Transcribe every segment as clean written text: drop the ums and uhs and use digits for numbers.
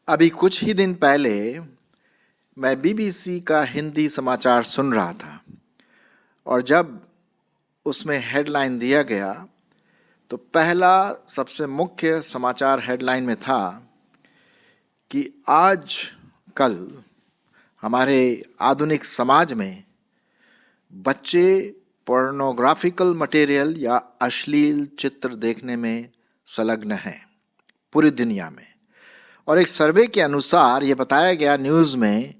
अभी कुछ ही दिन पहले मैं बीबीसी का हिंदी समाचार सुन रहा था और जब उसमें हेडलाइन दिया गया तो पहला सबसे मुख्य समाचार हेडलाइन में था कि आज कल हमारे आधुनिक समाज में बच्चे पोर्नोग्राफिकल मटेरियल या अश्लील चित्र देखने में संलग्न हैं पूरी दुनिया में। और एक सर्वे के अनुसार ये बताया गया न्यूज़ में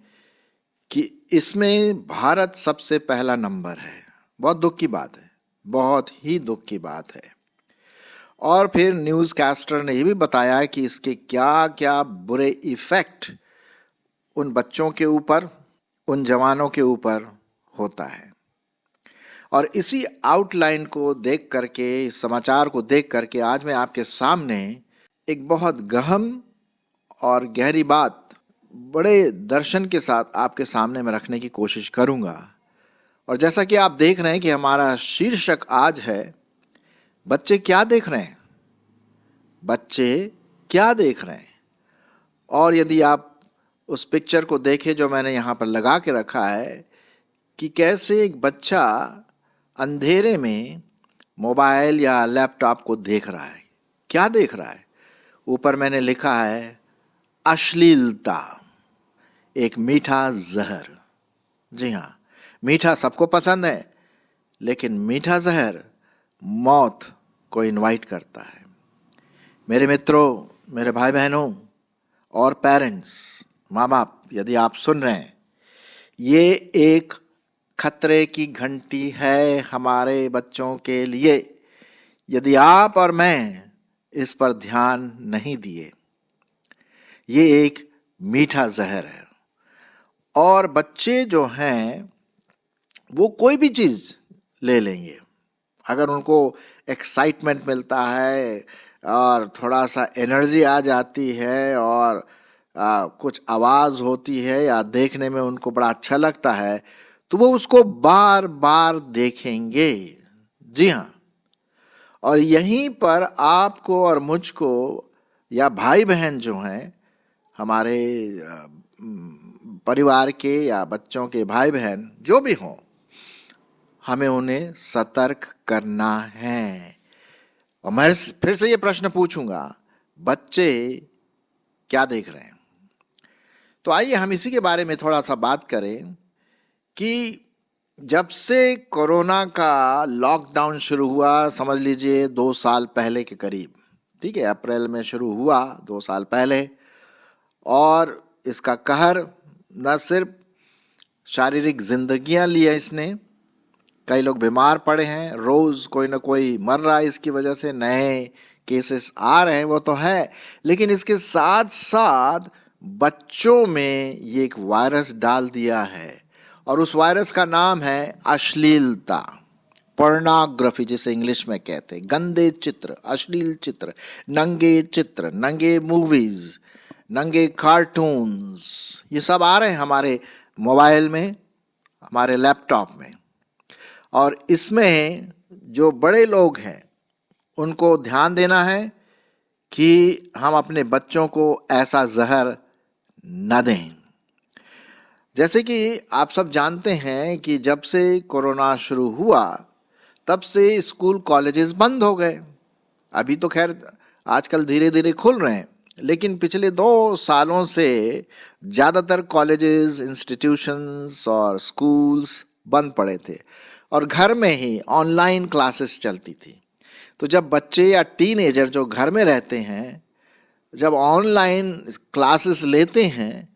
कि इसमें भारत सबसे पहला नंबर है। बहुत दुख की बात है, बहुत ही दुख की बात है। और फिर न्यूज़ कैस्टर ने ये भी बताया कि इसके क्या क्या बुरे इफ़ेक्ट उन बच्चों के ऊपर, उन जवानों के ऊपर होता है। और इसी आउटलाइन को देख करके, इस समाचार को देख करके आज मैं आपके सामने एक बहुत गहन और गहरी बात बड़े दर्शन के साथ आपके सामने में रखने की कोशिश करूंगा। और जैसा कि आप देख रहे हैं कि हमारा शीर्षक आज है बच्चे क्या देख रहे हैं, बच्चे क्या देख रहे हैं। और यदि आप उस पिक्चर को देखें जो मैंने यहाँ पर लगा के रखा है कि कैसे एक बच्चा अंधेरे में मोबाइल या लैपटॉप को देख रहा है। क्या देख रहा है? ऊपर मैंने लिखा है अश्लीलता एक मीठा जहर। जी हाँ, मीठा सबको पसंद है, लेकिन मीठा जहर मौत को इनवाइट करता है। मेरे मित्रों, मेरे भाई बहनों और पेरेंट्स, माँ बाप, यदि आप सुन रहे हैं, ये एक खतरे की घंटी है हमारे बच्चों के लिए यदि आप और मैं इस पर ध्यान नहीं दिए। ये एक मीठा जहर है। और बच्चे जो हैं वो कोई भी चीज़ ले लेंगे अगर उनको एक्साइटमेंट मिलता है और थोड़ा सा एनर्जी आ जाती है और कुछ आवाज़ होती है या देखने में उनको बड़ा अच्छा लगता है तो वो उसको बार बार देखेंगे। जी हाँ, और यहीं पर आपको और मुझको या भाई बहन जो हैं हमारे परिवार के या बच्चों के भाई बहन जो भी हों, हमें उन्हें सतर्क करना है। और मैं फिर से ये प्रश्न पूछूंगा, बच्चे क्या देख रहे हैं? तो आइए हम इसी के बारे में थोड़ा सा बात करें कि जब से कोरोना का लॉकडाउन शुरू हुआ, समझ लीजिए 2 साल पहले के करीब, ठीक है, अप्रैल में शुरू हुआ 2 साल पहले। और इसका कहर न सिर्फ शारीरिक जिंदगियां ली है इसने, कई लोग बीमार पड़े हैं, रोज़ कोई ना कोई मर रहा है इसकी वजह से, नए केसेस आ रहे हैं, वो तो है, लेकिन इसके साथ साथ बच्चों में ये एक वायरस डाल दिया है और उस वायरस का नाम है अश्लीलता, पोर्नोग्राफी जिसे इंग्लिश में कहते हैं। गंदे चित्र, अश्लील चित्र, नंगे मूवीज, नंगे कार्टून्स, ये सब आ रहे हैं हमारे मोबाइल में, हमारे लैपटॉप में। और इसमें जो बड़े लोग हैं उनको ध्यान देना है कि हम अपने बच्चों को ऐसा जहर न दें। जैसे कि आप सब जानते हैं कि जब से कोरोना शुरू हुआ तब से स्कूल कॉलेजेस बंद हो गए। अभी तो खैर आजकल धीरे धीरे खुल रहे हैं, लेकिन पिछले 2 सालों से ज़्यादातर कॉलेजेस, इंस्टीट्यूशंस और स्कूल्स बंद पड़े थे और घर में ही ऑनलाइन क्लासेस चलती थी। तो जब बच्चे या टीनेजर जो घर में रहते हैं जब ऑनलाइन क्लासेस लेते हैं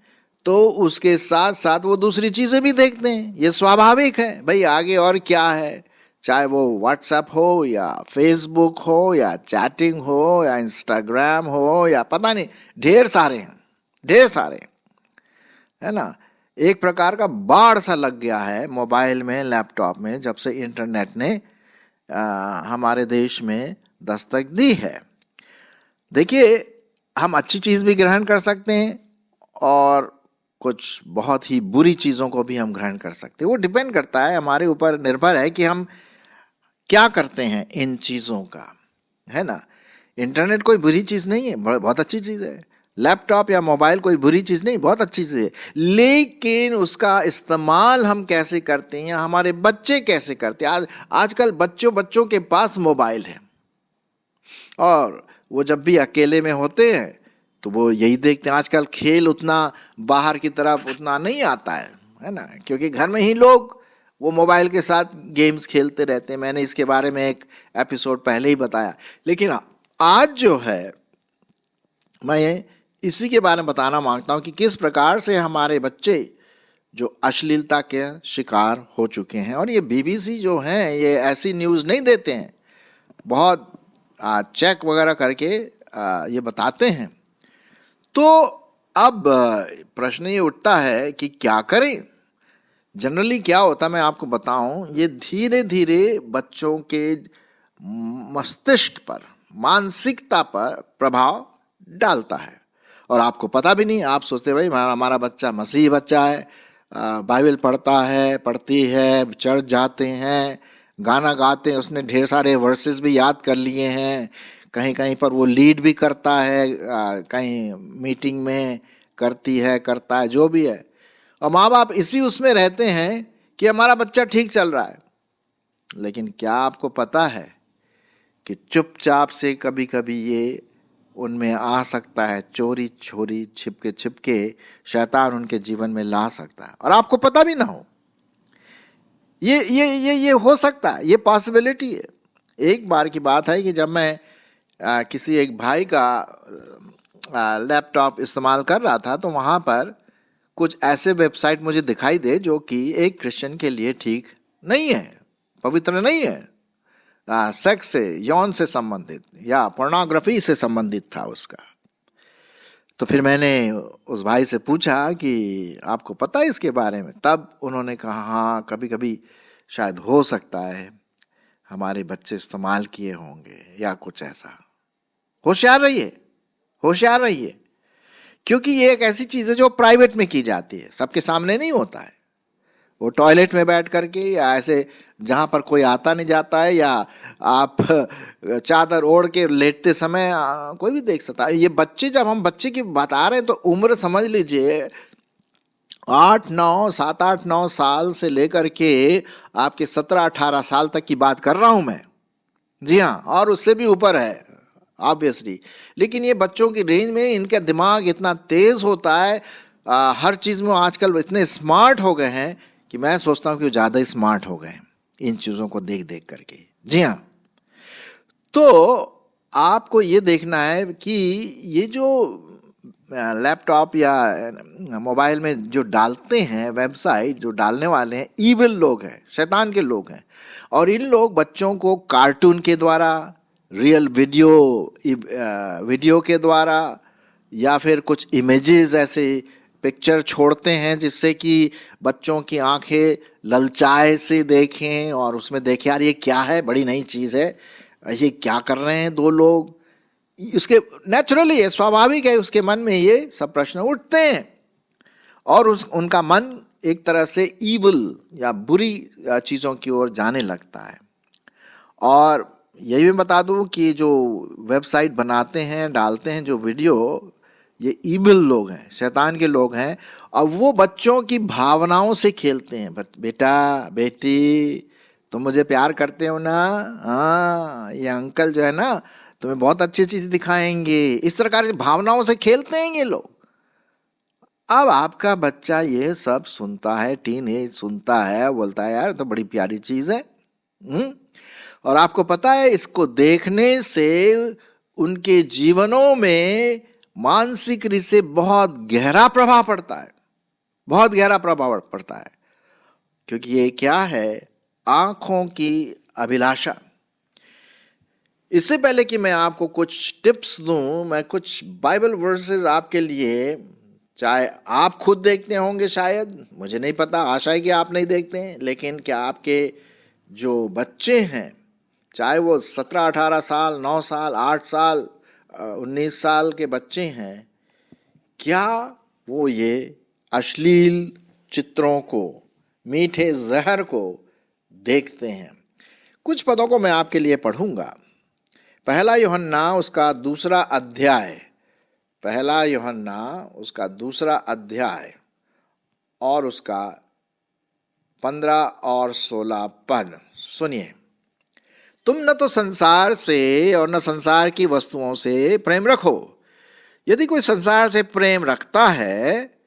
तो उसके साथ साथ वो दूसरी चीज़ें भी देखते हैं। ये स्वाभाविक है भाई, आगे और क्या है, चाहे वो व्हाट्सएप हो या फेसबुक हो या चैटिंग हो या इंस्टाग्राम हो या पता नहीं, ढेर सारे है ना। एक प्रकार का बाढ़ सा लग गया है मोबाइल में, लैपटॉप में, जब से इंटरनेट ने हमारे देश में दस्तक दी है। देखिए, हम अच्छी चीज़ भी ग्रहण कर सकते हैं और कुछ बहुत ही बुरी चीज़ों को भी हम ग्रहण कर सकते हैं। वो डिपेंड करता है, हमारे ऊपर निर्भर है कि हम क्या करते हैं इन चीज़ों का, है ना। इंटरनेट कोई बुरी चीज़ नहीं है, बहुत अच्छी चीज़ है। लैपटॉप या मोबाइल कोई बुरी चीज़ नहीं, बहुत अच्छी चीज़ है। लेकिन उसका इस्तेमाल हम कैसे करते हैं या हमारे बच्चे कैसे करते हैं। आजकल बच्चों के पास मोबाइल है और वो जब भी अकेले में होते हैं तो वो यही देखते हैं। आजकल खेल उतना बाहर की तरफ उतना नहीं आता है ना, क्योंकि घर में ही लोग वो मोबाइल के साथ गेम्स खेलते रहते हैं। मैंने इसके बारे में एक एपिसोड पहले ही बताया। लेकिन आज जो है मैं इसी के बारे में बताना मांगता हूं कि किस प्रकार से हमारे बच्चे जो अश्लीलता के शिकार हो चुके हैं। और ये बीबीसी जो हैं ये ऐसी न्यूज़ नहीं देते हैं, बहुत चेक वगैरह करके ये बताते हैं। तो अब प्रश्न ये उठता है कि क्या करें। जनरली क्या होता है मैं आपको बताऊं, ये धीरे धीरे बच्चों के मस्तिष्क पर, मानसिकता पर प्रभाव डालता है और आपको पता भी नहीं। आप सोचते भाई हमारा बच्चा मसीही बच्चा है, बाइबल पढ़ता है, पढ़ती है, चर्च जाते हैं, गाना गाते हैं, उसने ढेर सारे वर्सेस भी याद कर लिए हैं, कहीं कहीं पर वो लीड भी करता है, कहीं मीटिंग में करता है, जो भी है। और माँ बाप इसी उसमें रहते हैं कि हमारा बच्चा ठीक चल रहा है। लेकिन क्या आपको पता है कि चुपचाप से कभी कभी ये उनमें आ सकता है, चोरी छोरी छिपके शैतान उनके जीवन में ला सकता है और आपको पता भी ना हो। ये हो सकता है, ये पॉसिबिलिटी है। एक बार की बात है कि जब मैं किसी एक भाई का लैपटॉप इस्तेमाल कर रहा था तो वहाँ पर कुछ ऐसे वेबसाइट मुझे दिखाई दे जो कि एक क्रिश्चियन के लिए ठीक नहीं है, पवित्र नहीं है। सेक्स से, यौन से संबंधित या पोर्नोग्राफी से संबंधित था उसका। तो फिर मैंने उस भाई से पूछा कि आपको पता है इसके बारे में। तब उन्होंने कहा हाँ, कभी कभी शायद हो सकता है हमारे बच्चे इस्तेमाल किए होंगे या कुछ ऐसा। होशियार रहिए, होशियार रहिए, क्योंकि ये एक ऐसी चीज़ है जो प्राइवेट में की जाती है, सबके सामने नहीं होता है। वो टॉयलेट में बैठ करके या ऐसे जहाँ पर कोई आता नहीं जाता है, या आप चादर ओढ़ के लेटते समय कोई भी देख सकता है। ये बच्चे, जब हम बच्चे की बता रहे हैं तो उम्र समझ लीजिए 7-8-9 साल से लेकर के आपके 17-18 साल तक की बात कर रहा हूँ मैं। जी हाँ, और उससे भी ऊपर है ऑब्वियसली। लेकिन ये बच्चों की रेंज में इनका दिमाग इतना तेज होता है, हर चीज़ में आजकल इतने स्मार्ट हो गए हैं कि मैं सोचता हूँ कि वो ज़्यादा स्मार्ट हो गए इन चीज़ों को देख देख करके। जी हाँ, तो आपको ये देखना है कि ये जो लैपटॉप या मोबाइल में जो डालते हैं, वेबसाइट जो डालने वाले हैं, ईविल लोग हैं, शैतान के लोग हैं। और इन लोग बच्चों को कार्टून के द्वारा, रियल वीडियो के द्वारा या फिर कुछ इमेजेस ऐसे पिक्चर छोड़ते हैं जिससे कि बच्चों की आंखें ललचाए से देखें और उसमें देखें यार ये क्या है, बड़ी नई चीज़ है, ये क्या कर रहे हैं दो लोग। उसके नेचुरली है, स्वाभाविक है, उसके मन में ये सब प्रश्न उठते हैं और उनका मन एक तरह से ईविल या बुरी चीज़ों की ओर जाने लगता है। और यही मैं बता दूं कि जो वेबसाइट बनाते हैं, डालते हैं जो वीडियो, ये ईविल लोग हैं, शैतान के लोग हैं। और वो बच्चों की भावनाओं से खेलते हैं। बेटा बेटी तुम मुझे प्यार करते हो ना, हाँ ये अंकल जो है ना तुम्हें बहुत अच्छी चीज दिखाएंगे, इस प्रकार से भावनाओं से खेलते हैं ये लोग। अब आपका बच्चा ये सब सुनता है, टीन एज सुनता है, बोलता है यार तो बड़ी प्यारी चीज है। और आपको पता है इसको देखने से उनके जीवनों में मानसिक रूप से बहुत गहरा प्रभाव पड़ता है, बहुत गहरा प्रभाव पड़ता है। क्योंकि ये क्या है, आंखों की अभिलाषा। इससे पहले कि मैं आपको कुछ टिप्स दूं, मैं कुछ बाइबल वर्सेस आपके लिए, चाहे आप खुद देखते होंगे, शायद मुझे नहीं पता, आशा है कि आप नहीं देखते हैं, लेकिन क्या आपके जो बच्चे हैं, चाहे वो 17-18 साल, 9 साल, 8 साल, 19 साल के बच्चे हैं, क्या वो ये अश्लील चित्रों को, मीठे जहर को देखते हैं। कुछ पदों को मैं आपके लिए पढ़ूंगा। पहला यूहन्ना उसका दूसरा अध्याय और उसका 15 और 16 पद सुनिए। तुम न तो संसार से और न संसार की वस्तुओं से प्रेम रखो। यदि कोई संसार से प्रेम रखता है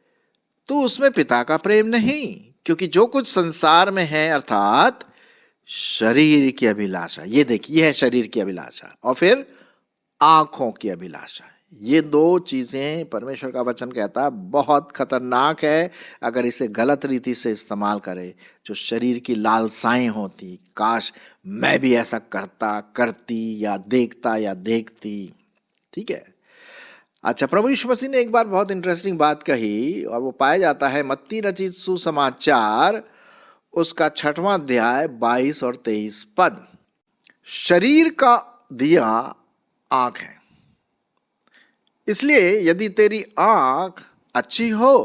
तो उसमें पिता का प्रेम नहीं, क्योंकि जो कुछ संसार में है अर्थात शरीर की अभिलाषा, ये देखिए है शरीर की अभिलाषा, और फिर आंखों की अभिलाषा, ये दो चीजें परमेश्वर का वचन कहता है बहुत खतरनाक है अगर इसे गलत रीति से इस्तेमाल करे। जो शरीर की लालसाएं होती, काश मैं भी ऐसा करता, करती या देखती। ठीक है। अच्छा, प्रभु यीशु मसीह ने एक बार बहुत इंटरेस्टिंग बात कही और वो पाया जाता है मत्ती रचित सुसमाचार उसका 6वां अध्याय 22 और 23 पद। शरीर का दिया आंख है, इसलिए यदि तेरी आंख अच्छी हो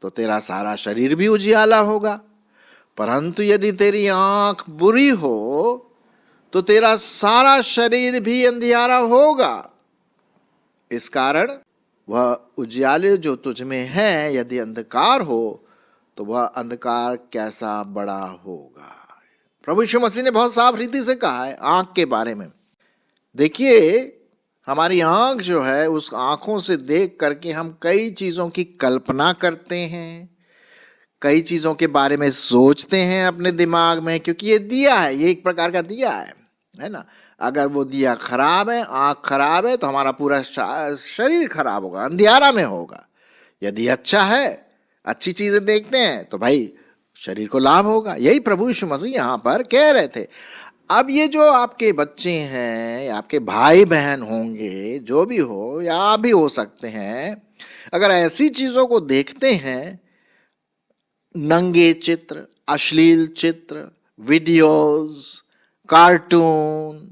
तो तेरा सारा शरीर भी उजियाला होगा, परंतु यदि तेरी आंख बुरी हो तो तेरा सारा शरीर भी अंधियारा होगा। इस कारण वह उजियाले जो तुझ में है यदि अंधकार हो तो वह अंधकार कैसा बड़ा होगा। प्रभु यीशु मसीह ने बहुत साफ रीति से कहा है आंख के बारे में। देखिए, हमारी आंख जो है, उस आंखों से देख करके हम कई चीजों की कल्पना करते हैं, कई चीजों के बारे में सोचते हैं अपने दिमाग में, क्योंकि ये दिया है, ये एक प्रकार का दिया है ना। अगर वो दिया खराब है, आंख खराब है, तो हमारा पूरा शरीर खराब होगा, अंधियारा में होगा। यदि अच्छा है, अच्छी चीजें देखते हैं तो भाई शरीर को लाभ होगा। यही प्रभु यीशु मसीह यहाँ पर कह रहे थे। अब ये जो आपके बच्चे हैं, आपके भाई बहन होंगे, जो भी हो या आप भी हो सकते हैं, अगर ऐसी चीजों को देखते हैं, नंगे चित्र, अश्लील चित्र, वीडियोस, कार्टून,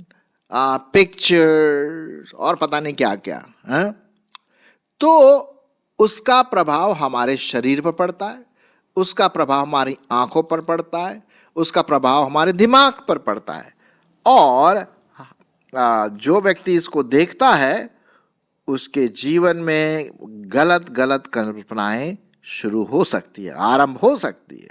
पिक्चर्स और पता नहीं क्या क्या है, तो उसका प्रभाव हमारे शरीर पर पड़ता है, उसका प्रभाव हमारी आंखों पर पड़ता है, उसका प्रभाव हमारे दिमाग पर पड़ता है। और जो व्यक्ति इसको देखता है उसके जीवन में गलत गलत कल्पनाएं शुरू हो सकती है, आरंभ हो सकती है।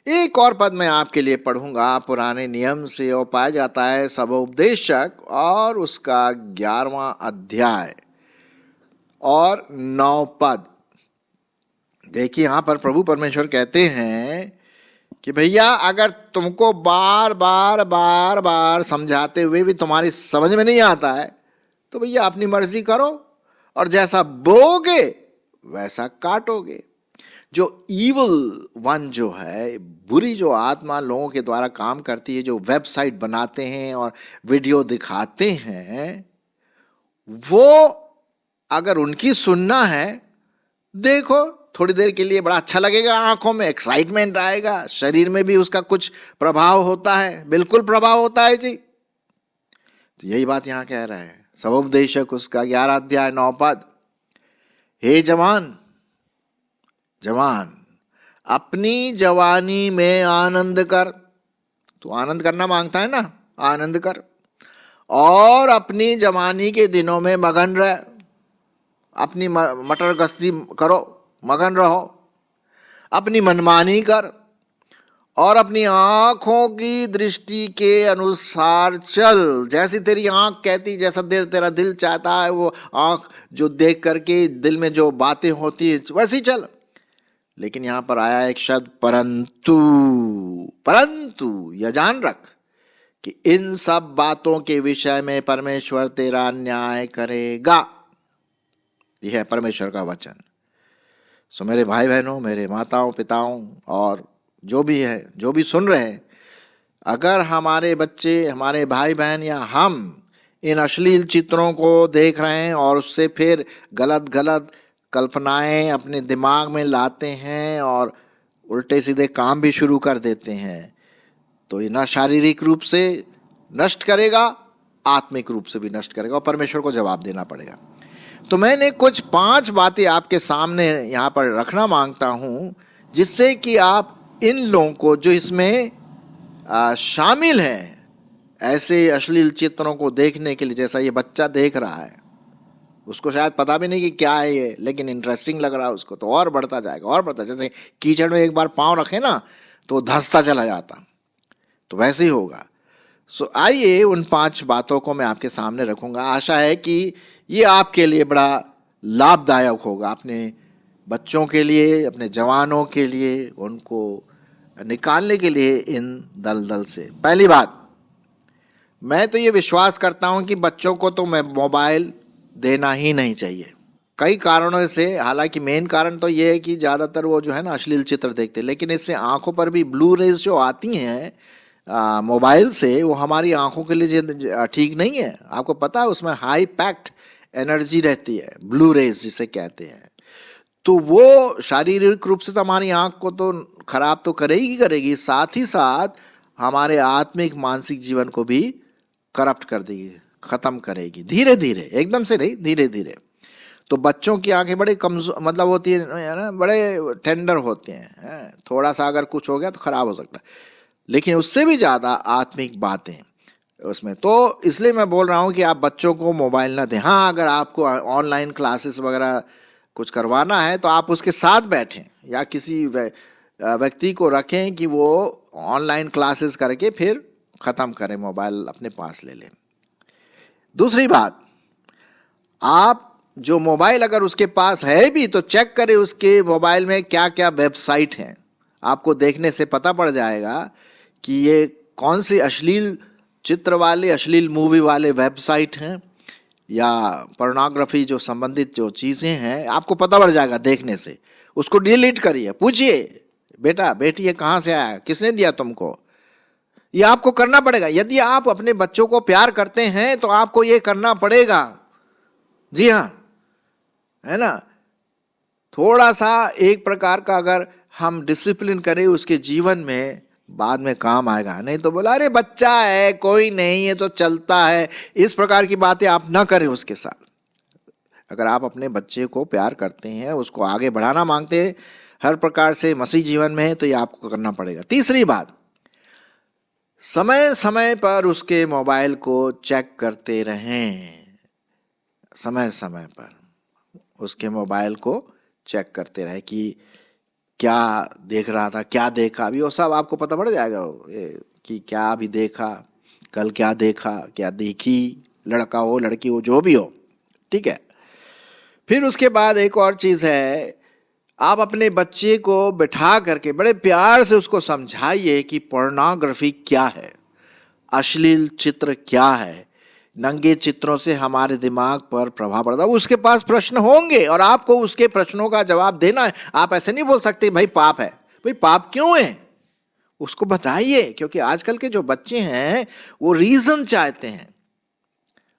एक और पद मैं आपके लिए पढ़ूंगा पुराने नियम से, और पाया जाता है सबोपदेशक और उसका 11वां अध्याय और 9 पद। देखिए, यहां पर प्रभु परमेश्वर कहते हैं कि भैया अगर तुमको बार बार समझाते हुए भी तुम्हारी समझ में नहीं आता है तो भैया अपनी मर्जी करो, और जैसा बोगे वैसा काटोगे। जो ईवल वन जो है, बुरी जो आत्मा लोगों के द्वारा काम करती है, जो वेबसाइट बनाते हैं और वीडियो दिखाते हैं, वो अगर उनकी सुनना है, देखो थोड़ी देर के लिए बड़ा अच्छा लगेगा, आंखों में एक्साइटमेंट आएगा, शरीर में भी उसका कुछ प्रभाव होता है, बिल्कुल प्रभाव होता है जी। तो यही बात यहां कह रहा है सबोपदेशक उसका 11 अध्याय 9 पद। हे जवान, अपनी जवानी में आनंद कर। तू आनंद करना मांगता है ना, आनंद कर, और अपनी जवानी के दिनों में मगन रह, अपनी मटर गश्ती करो, मगन रहो, अपनी मनमानी कर और अपनी आंखों की दृष्टि के अनुसार चल। जैसी तेरी आंख कहती, जैसा देर तेरा दिल चाहता है, वो आंख जो देख करके दिल में जो बातें होती है वैसे ही चल। लेकिन यहां पर आया एक शब्द परंतु यह जान रख कि इन सब बातों के विषय में परमेश्वर तेरा न्याय करेगा। यह है परमेश्वर का वचन। सो मेरे भाई बहनों, मेरे माताओं पिताओं और जो भी है, जो भी सुन रहे हैं, अगर हमारे बच्चे, हमारे भाई बहन या हम इन अश्लील चित्रों को देख रहे हैं और उससे फिर गलत गलत कल्पनाएं अपने दिमाग में लाते हैं और उल्टे सीधे काम भी शुरू कर देते हैं, तो ये न शारीरिक रूप से नष्ट करेगा, आत्मिक रूप से भी नष्ट करेगा और परमेश्वर को जवाब देना पड़ेगा। तो मैंने कुछ 5 बातें आपके सामने यहाँ पर रखना मांगता हूँ, जिससे कि आप इन लोगों को जो इसमें शामिल हैं ऐसे अश्लील चित्रों को देखने के लिए, जैसा ये बच्चा देख रहा है, उसको शायद पता भी नहीं कि क्या है ये, लेकिन इंटरेस्टिंग लग रहा है उसको, तो और बढ़ता जाएगा और बढ़ता, जैसे कीचड़ में एक बार पाँव रखे ना तो धंसता चला जाता, तो वैसे ही होगा। सो आइए उन 5 बातों को मैं आपके सामने रखूंगा। आशा है कि ये आपके लिए बड़ा लाभदायक होगा, अपने बच्चों के लिए, अपने जवानों के लिए, उनको निकालने के लिए इन दलदल से। पहली बात, मैं तो ये विश्वास करता हूं कि बच्चों को तो मैं मोबाइल देना ही नहीं चाहिए, कई कारणों से। हालांकि मेन कारण तो ये है कि ज़्यादातर वो जो है ना अश्लील चित्र देखते हैं, लेकिन इससे आंखों पर भी ब्लू रेज जो आती हैं मोबाइल से, वो हमारी आंखों के लिए ठीक नहीं है। आपको पता है उसमें हाई पैक्ड एनर्जी रहती है, ब्लू रेज जिसे कहते हैं, तो वो शारीरिक रूप से तो हमारी आंख को तो खराब तो करेगी, साथ ही साथ हमारे आत्मिक मानसिक जीवन को भी करप्ट कर देगी, खत्म करेगी, धीरे धीरे, एकदम से नहीं, धीरे धीरे। तो बच्चों की आंखें बड़े कमजोर मतलब होती है ना, बड़े टेंडर होते हैं, थोड़ा सा अगर कुछ हो गया तो खराब हो सकता है, लेकिन उससे भी ज़्यादा आत्मिक बातें उसमें। तो इसलिए मैं बोल रहा हूँ कि आप बच्चों को मोबाइल ना दें। हाँ, अगर आपको ऑनलाइन क्लासेस वगैरह कुछ करवाना है तो आप उसके साथ बैठें, या किसी व्यक्ति को रखें कि वो ऑनलाइन क्लासेस करके फिर ख़त्म करें, मोबाइल अपने पास ले लें। दूसरी बात, आप जो मोबाइल अगर उसके पास है भी तो चेक करें उसके मोबाइल में क्या क्या वेबसाइट हैं। आपको देखने से पता पड़ जाएगा कि ये कौन से अश्लील चित्र वाले, अश्लील मूवी वाले वेबसाइट हैं, या पोर्नोग्राफी जो संबंधित जो चीज़ें हैं, आपको पता पड़ जाएगा देखने से। उसको डिलीट करिए, पूछिए बेटा बेटी ये कहाँ से आया, किसने दिया तुमको, ये आपको करना पड़ेगा। यदि आप अपने बच्चों को प्यार करते हैं तो आपको ये करना पड़ेगा। जी हाँ, है ना। थोड़ा सा एक प्रकार का अगर हम डिसिप्लिन करें उसके जीवन में, बाद में काम आएगा। नहीं तो बोला अरे बच्चा है, कोई नहीं है, तो चलता है, इस प्रकार की बातें आप ना करें उसके साथ। अगर आप अपने बच्चे को प्यार करते हैं, उसको आगे बढ़ाना मांगते हैं हर प्रकार से मसीह जीवन में, तो ये आपको करना पड़ेगा। तीसरी बात, समय समय पर उसके मोबाइल को चेक करते रहें। समय समय पर उसके मोबाइल को चेक करते रहे कि क्या देख रहा था, क्या देखा। अभी वो सब आपको पता पड़ जाएगा कि क्या अभी देखा, कल क्या देखा, क्या देखी, लड़का हो लड़की हो जो भी हो, ठीक है। फिर उसके बाद एक और चीज़ है, आप अपने बच्चे को बिठा करके बड़े प्यार से उसको समझाइए कि पोर्नोग्राफी क्या है, अश्लील चित्र क्या है। नंगे चित्रों से हमारे दिमाग पर प्रभाव पड़ता है। उसके पास प्रश्न होंगे और आपको उसके प्रश्नों का जवाब देना है। आप ऐसे नहीं बोल सकते भाई पाप है। भाई पाप क्यों है उसको बताइए, क्योंकि आजकल के जो बच्चे हैं वो रीजन चाहते हैं,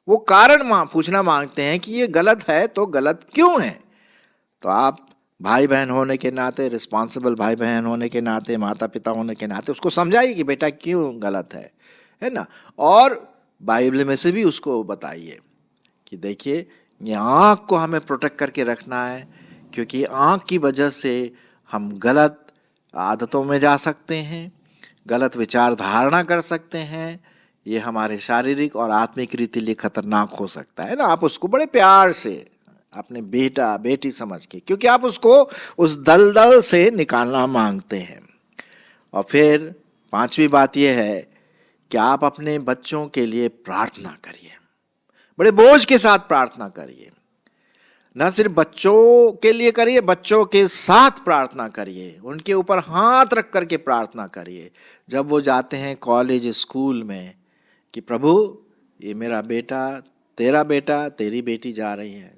वो कारण पूछना मांगते हैं कि ये गलत है तो गलत क्यों है। तो आप भाई बहन होने के नाते, रिस्पॉन्सिबल भाई बहन होने के नाते, माता पिता होने के नाते उसको समझाइए कि बेटा क्यों गलत है ना। और बाइबल में से भी उसको बताइए कि देखिए ये आँख को हमें प्रोटेक्ट करके रखना है, क्योंकि आँख की वजह से हम गलत आदतों में जा सकते हैं, गलत विचार धारणा कर सकते हैं। ये हमारे शारीरिक और आत्मिक रीति लिए खतरनाक हो सकता है ना। आप उसको बड़े प्यार से अपने बेटा बेटी समझ के, क्योंकि आप उसको उस दलदल से निकालना मांगते हैं। और फिर 5वीं बात यह है कि आप अपने बच्चों के लिए प्रार्थना करिए, बड़े बोझ के साथ प्रार्थना करिए। न सिर्फ बच्चों के लिए करिए, बच्चों के साथ प्रार्थना करिए, उनके ऊपर हाथ रख करके प्रार्थना करिए जब वो जाते हैं कॉलेज स्कूल में, कि प्रभु ये मेरा बेटा, तेरी बेटी जा रही है,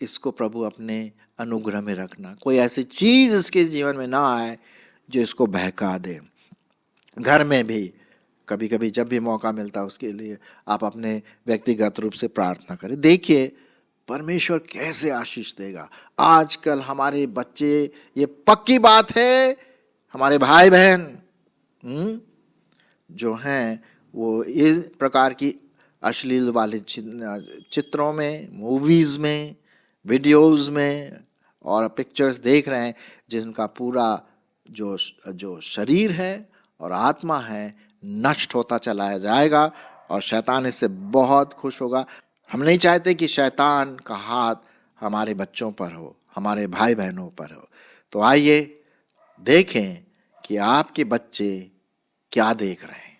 इसको प्रभु अपने अनुग्रह में रखना, कोई ऐसी चीज इसके जीवन में ना आए जो इसको बहका दे। घर में भी कभी कभी जब भी मौका मिलता है उसके लिए आप अपने व्यक्तिगत रूप से प्रार्थना करें। देखिए परमेश्वर कैसे आशीष देगा। आजकल हमारे बच्चे, ये पक्की बात है, हमारे भाई बहन जो हैं वो इस प्रकार की अश्लील वाले चित्रों में, मूवीज़ में, वीडियोज़ में और पिक्चर्स देख रहे हैं, जिनका पूरा जो शरीर है और आत्मा है नष्ट होता चला जाएगा और शैतान इससे बहुत खुश होगा। हम नहीं चाहते कि शैतान का हाथ हमारे बच्चों पर हो, हमारे भाई बहनों पर हो। तो आइए देखें कि आपके बच्चे क्या देख रहे हैं।